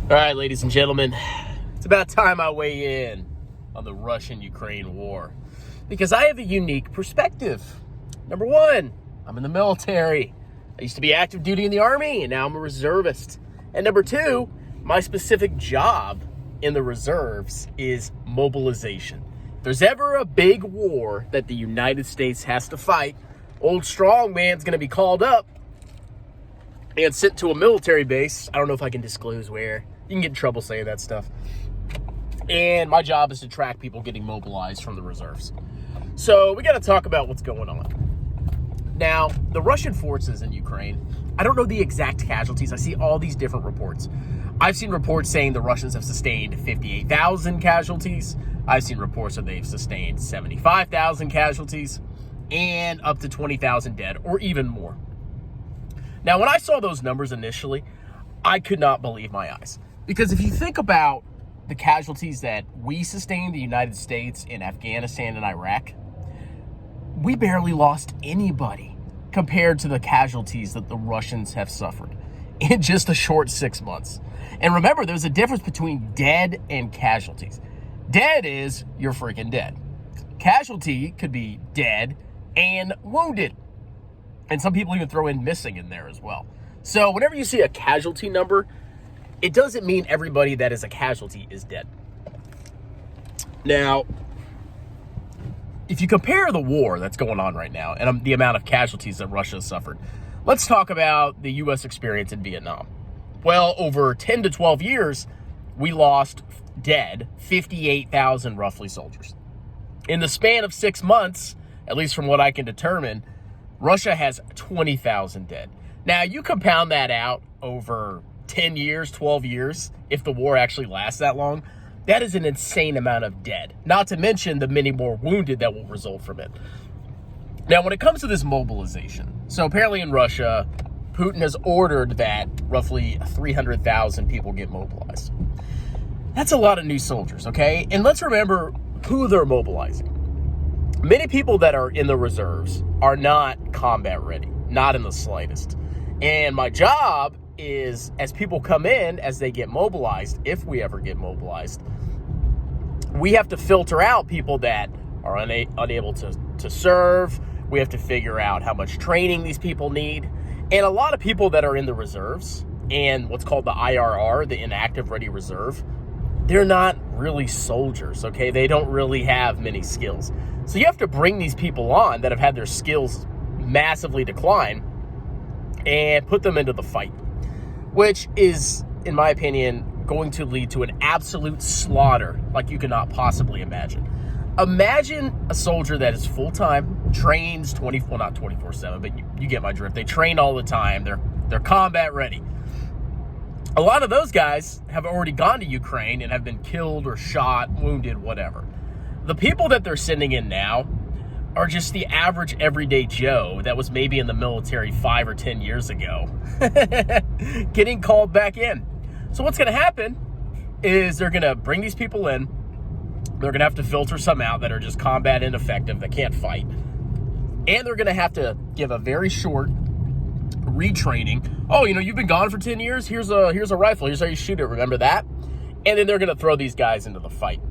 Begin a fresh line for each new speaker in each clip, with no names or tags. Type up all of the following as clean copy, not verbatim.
All right, ladies and gentlemen, it's about time I weigh in on the Russian-Ukraine war because I have a unique perspective. Number one, I'm in the military. I used to be active duty in the Army, and now I'm a reservist. And number two, my specific job in the reserves is mobilization. If there's ever a big war that the United States has to fight, old strongman's going to be called up and sent to a military base. I don't know if I can disclose where. You can get in trouble saying that stuff. And my job is to track people getting mobilized from the reserves. So we got to talk about what's going on. Now, the Russian forces in Ukraine, I don't know the exact casualties. I see all these different reports. I've seen reports saying the Russians have sustained 58,000 casualties. I've seen reports that they've sustained 75,000 casualties and up to 20,000 dead or even more. Now, when I saw those numbers initially, I could not believe my eyes. Because if you think about the casualties that we sustained, the United States, in Afghanistan and Iraq, we barely lost anybody compared to the casualties that the Russians have suffered in just a short 6 months. And remember, there's a difference between dead and casualties. Dead is you're freaking dead. Casualty could be dead and wounded. And some people even throw in missing in there as well. So whenever you see a casualty number, it doesn't mean everybody that is a casualty is dead. Now, if you compare the war that's going on right now and the amount of casualties that Russia has suffered, let's talk about the U.S. experience in Vietnam. Well, over 10 to 12 years, we lost dead 58,000 roughly soldiers. In the span of 6 months, at least from what I can determine, Russia has 20,000 dead. Now, you compound that out over 10 years, 12 years, if the war actually lasts that long, that is an insane amount of dead. Not to mention the many more wounded that will result from it. Now, when it comes to this mobilization, so apparently in Russia, Putin has ordered that roughly 300,000 people get mobilized. That's a lot of new soldiers, okay? And let's remember who they're mobilizing. Many people that are in the reserves are not combat ready, not in the slightest. And my job is, as people come in, as they get mobilized, if we ever get mobilized, we have to filter out people that are unable to serve. We have to figure out how much training these people need. And a lot of people that are in the reserves and what's called the IRR, the inactive ready reserve, they're not really soldiers, okay? They don't really have many skills. So you have to bring these people on that have had their skills massively decline and put them into the fight, which is, in my opinion, going to lead to an absolute slaughter like you cannot possibly imagine. Imagine a soldier that is full-time, trains not 24/7, but you get my drift. They train all the time. They're combat ready. A lot of those guys have already gone to Ukraine and have been killed or shot, wounded, whatever. The people that they're sending in now are just the average everyday Joe that was maybe in the military 5 or 10 years ago getting called back in. So what's going to happen is they're going to bring these people in. They're going to have to filter some out that are just combat ineffective, that can't fight. And they're going to have to give a very short retraining. Oh, you've been gone for 10 years. Here's a rifle. Here's how you shoot it. Remember that? And then they're going to throw these guys into the fight.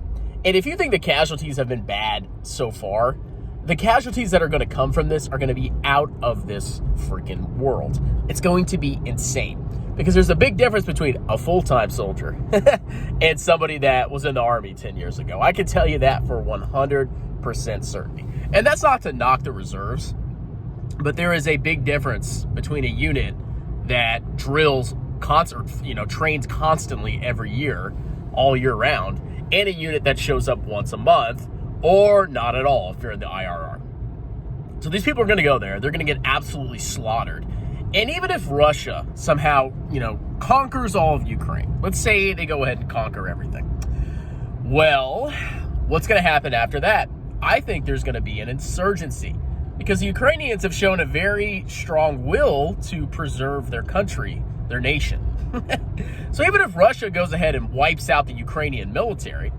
And if you think the casualties have been bad so far, the casualties that are going to come from this are going to be out of this freaking world. It's going to be insane because there's a big difference between a full-time soldier and somebody that was in the Army 10 years ago. I can tell you that for 100% certainty. And that's not to knock the reserves, but there is a big difference between a unit that drills, trains constantly every year, all year round, and a unit that shows up once a month or not at all if you're in the IRR. So these people are going to go there. They're going to get absolutely slaughtered. And even if Russia somehow, conquers all of Ukraine, let's say they go ahead and conquer everything. Well, what's going to happen after that? I think there's going to be an insurgency because the Ukrainians have shown a very strong will to preserve their country, their nation. So even if Russia goes ahead and wipes out the Ukrainian military,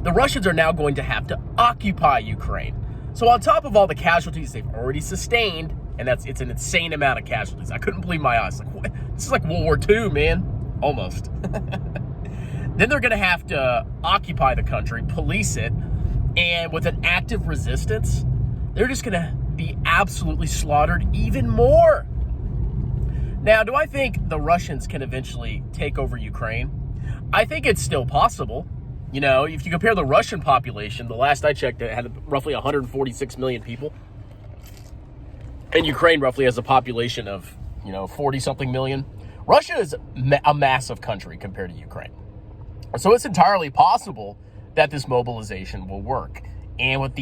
the Russians are now going to have to occupy Ukraine. So on top of all the casualties they've already sustained, and it's an insane amount of casualties. I couldn't believe my eyes. Like, what? This is like World War II, man. almost. Then they're going to have to occupy the country, police it, and with an active resistance, they're just going to be absolutely slaughtered even more. Now, do I think the Russians can eventually take over Ukraine? I think it's still possible. You know, if you compare the Russian population, the last I checked, it had roughly 146 million people. And Ukraine roughly has a population of, 40-something million. Russia is a massive country compared to Ukraine. So it's entirely possible that this mobilization will work. And with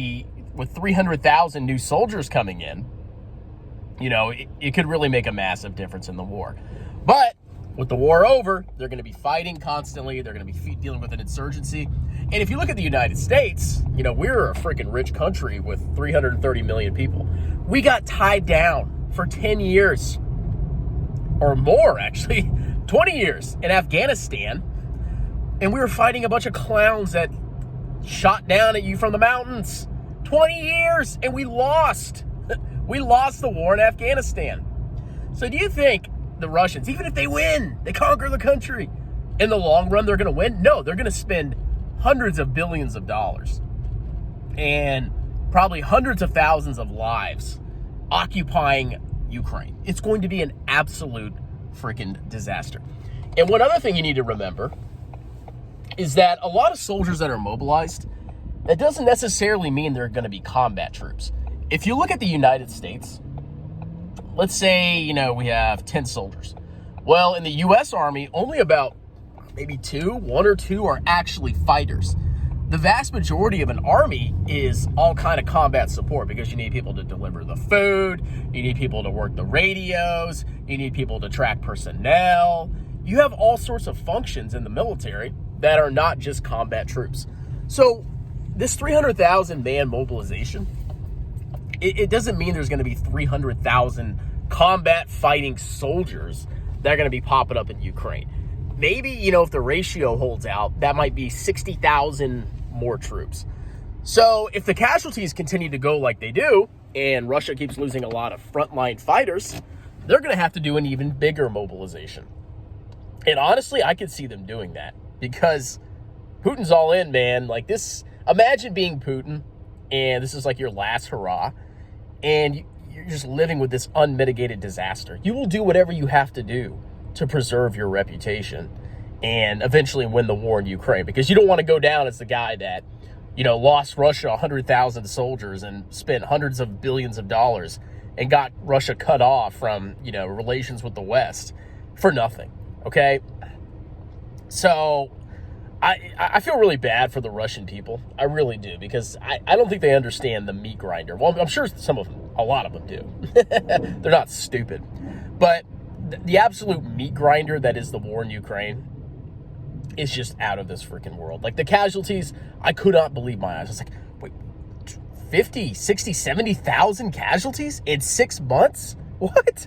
300,000 new soldiers coming in, it could really make a massive difference in the war. But with the war over, they're going to be fighting constantly. They're going to be dealing with an insurgency. And if you look at the United States, we're a freaking rich country with 330 million people. We got tied down for 10 years or more, actually, 20 years in Afghanistan. And we were fighting a bunch of clowns that shot down at you from the mountains. 20 years, and we lost. We lost the war in Afghanistan. So do you think the Russians, even if they win, they conquer the country, in the long run they're going to win? No, they're going to spend hundreds of billions of dollars and probably hundreds of thousands of lives occupying Ukraine. It's going to be an absolute freaking disaster. And one other thing you need to remember is that a lot of soldiers that are mobilized, that doesn't necessarily mean they're going to be combat troops. If you look at the United States, let's say, we have 10 soldiers. Well, in the U.S. Army, only about maybe one or two are actually fighters. The vast majority of an army is all kind of combat support because you need people to deliver the food, you need people to work the radios, you need people to track personnel. You have all sorts of functions in the military that are not just combat troops. So this 300,000 man mobilization, it doesn't mean there's going to be 300,000 combat fighting soldiers that are going to be popping up in Ukraine. Maybe, if the ratio holds out, that might be 60,000 more troops. So if the casualties continue to go like they do, and Russia keeps losing a lot of frontline fighters, they're going to have to do an even bigger mobilization. And honestly, I could see them doing that because Putin's all in, man. Like this, imagine being Putin and this is like your last hurrah and you're just living with this unmitigated disaster. You will do whatever you have to do to preserve your reputation and eventually win the war in Ukraine, because you don't want to go down as the guy that, lost Russia 100,000 soldiers and spent hundreds of billions of dollars and got Russia cut off from, relations with the West for nothing. Okay. So I feel really bad for the Russian people. I really do, because I don't think they understand the meat grinder. Well, I'm sure a lot of them do. They're not stupid, but the absolute meat grinder that is the war in Ukraine is just out of this freaking world. Like the casualties, I could not believe my eyes. I was like, wait, 50, 60, 70,000 casualties in 6 months? What?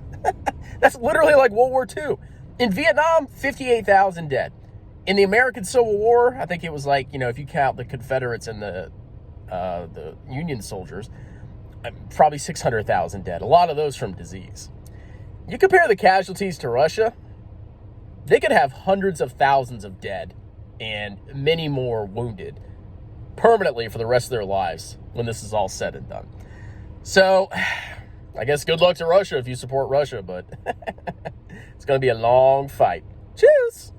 That's literally like World War II. In Vietnam, 58,000 dead. In the American Civil War, I think it was like, if you count the Confederates and the Union soldiers, probably 600,000 dead. A lot of those from disease. You compare the casualties to Russia, they could have hundreds of thousands of dead and many more wounded permanently for the rest of their lives when this is all said and done. So, I guess good luck to Russia if you support Russia, but it's going to be a long fight. Cheers!